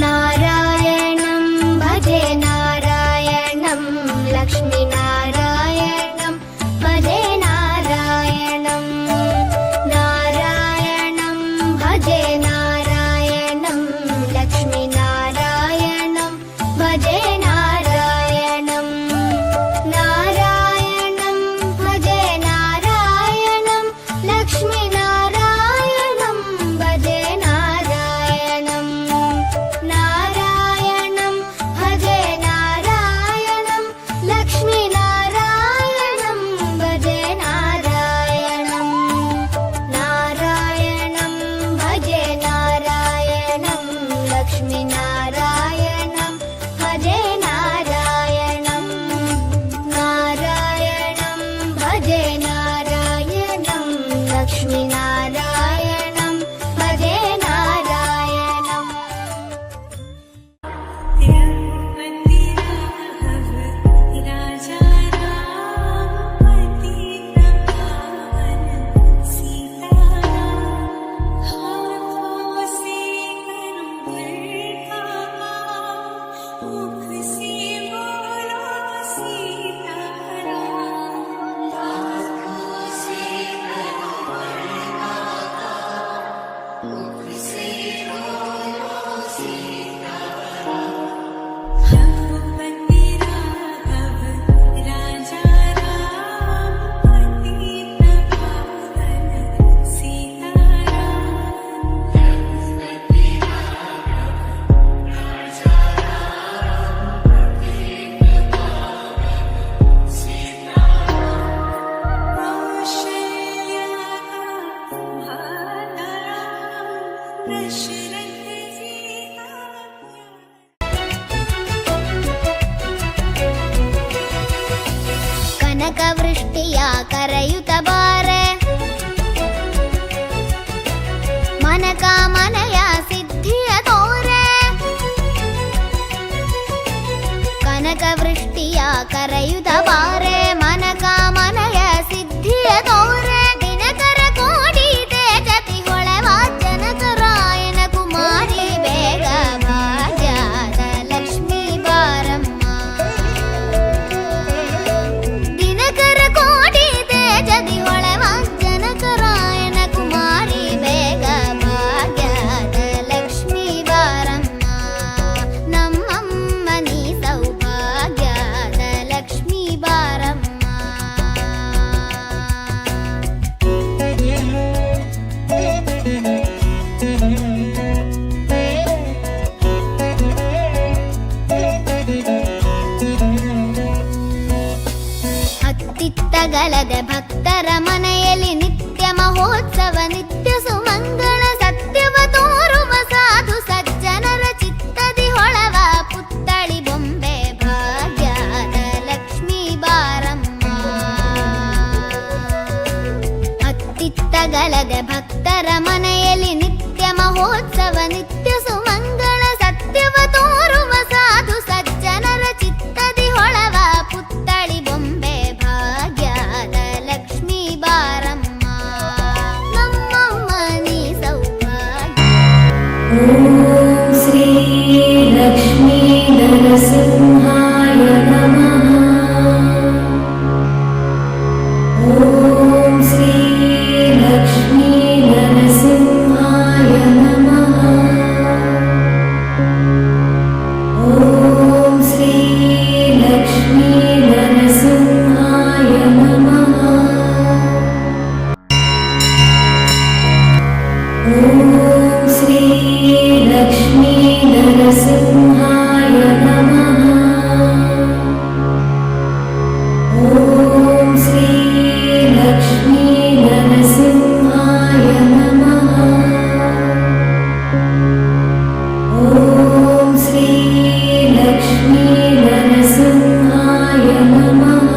नारायणं भजे नारायणं लक्ष्मीनारायणं भजे नारायणं नारायणं भजे नारायणं लक्ष्मीनारायणं भजे नारायणं नारायणं भजे नारायणं लक्ष्मीनारायणं भजे नारायणं नारायणं भजे नारायणं लक्ष्मीनारायणं भजे नारायणं नारायणं भजे नारायणं लक्ष्मीनारायणं भजे नारायणं नारायणं भजे नारायणं लक्ष्मीनारायणं भजे नारायणं ಕನಕವೃಷ್ಟಿಯ ಕರೆಯುತ್ತ ಬಾರೆ ಮನಕಾಮನೆಯ ಸಿದ್ಧಿಯ ತೋರೆ ಕನಕವೃಷ್ಟಿಯ ಕರೆಯುತ್ತ ಬಾರೆ ಮನಕಾಮನೆಯ ಸಿದ್ಧಿಯ ತೋರೆ ದಿನಕರ ಕೋಟಿ ತೇಜತಿ ಹೊಳೆವ ಜನಕರಾಯನ ಕುಮಾರಿ ಬೇಗ ಭಾಗ್ಯದ ಲಕ್ಷ್ಮೀ ಬಾರಮ್ಮ ದಿನಕರ ಕೋಟಿ ತೇಜದಿ ಹೊಳೆವ ಜನಕರಾಯನ ಕುಮಾರಿ ಬೇಗ ಭಾಗ್ಯದ ಲಕ್ಷ್ಮೀ ಬಾರಮ್ಮ ನಮ್ಮಮ್ಮ ನೀ ಸೌಭಾಗ್ಯದ ಲಕ್ಷ್ಮೀ ಬಾರಮ್ಮ ಹತ್ತಿತ್ತಗಲದೆ ಭಕ್ತರ ಮನೆಯಲ್ಲಿ ನಿತ್ಯ ಮಹೋತ್ಸವ ನಿತ್ಯ ಸುಮಂಗಳ ಸತ್ಯವ ತೋರುವ ಸಾಧು ಸಜ್ಜನರ ಚಿತ್ತದಿ ಹೊಳವ ಪುತ್ತಳಿ ಬೊಂಬೆ ಭಾಗ್ಯದ ಲಕ್ಷ್ಮೀ ಬಾರಮ್ಮ ಹತ್ತಿತ್ತಗಲದೆ ಭಕ್ತರ ಮನೆಯಲ್ಲಿ ನಿತ್ಯ ಮಹೋತ್ಸವ ನಿತ್ಯ ಸುಮಂಗಳ ಸತ್ಯವ ತೋರುವ ಸಾಧು ಸಜ್ಜನರ ಚಿತ್ತದಿ ಹೊಳವ ಪುತ್ತಳಿ ಬೊಂಬೆ ಭಾಗ್ಯದ ಲಕ್ಷ್ಮೀ ಬಾರಮ್ಮ ನಮ್ಮಮ್ಮ ನೀ ಸೌಭಾಗ್ಯ ಓಂ ಶ್ರೀ ಲಕ್ಷ್ಮೀ ನರಸಿಂಹಾಯ ನಮಃ ಓಂ ಶ್ರೀ ಲಕ್ಷ್ಮೀ ನರಸಿಂಹಾಯ ನಮಃ ಓಂ ಶ್ರೀ ಲಕ್ಷ್ಮೀ ನರಸಿಂಹಾಯ ನಮಃ ಓಂ ಶ್ರೀ ಲಕ್ಷ್ಮೀ ನರಸಿಂಹಾಯ ನಮಃ ಓಂ ಶ್ರೀ ಲಕ್ಷ್ಮೀ ನರಸಿಂಹಾಯ ನಮಃ ಓಂ ಶ್ರೀ ಲಕ್ಷ್ಮೀ ನರಸಿಂಹಾಯ ನಮಃ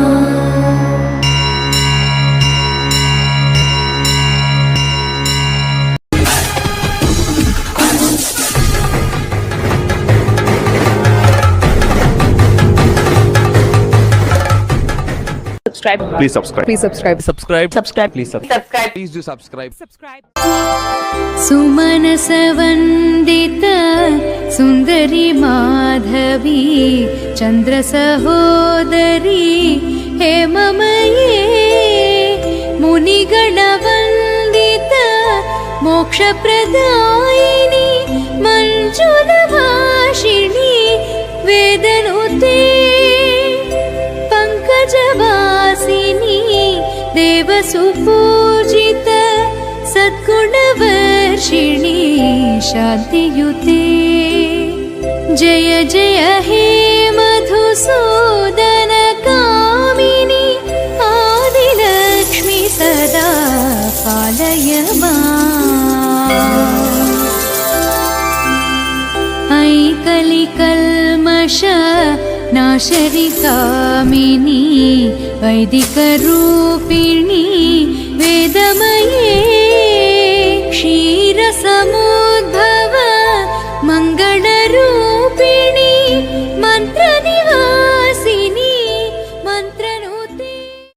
subscribe. Please subscribe. Please subscribe. Subscribe. Subscribe. Please Subscribe. Please do subscribe. Subscribe. सुमनसवन्दित सुन्दरी माधवी चन्द्रसहोदरी हेममये मुनिगणवन्दित मोक्षप्रदायिनी मञ्जुलभाषिणी वेदनुते पङ्कजवासिनी देवसुपूजित सद्गुणवर्षिणी शान्तियुते जय जय हे मधुसूदन कामिनी आदिलक्ष्मी सदा पालय माम्। ऐ कलिकल्मष नाशरि कामिनी वैदिकरूपिणी वेदमये क्षीरसमु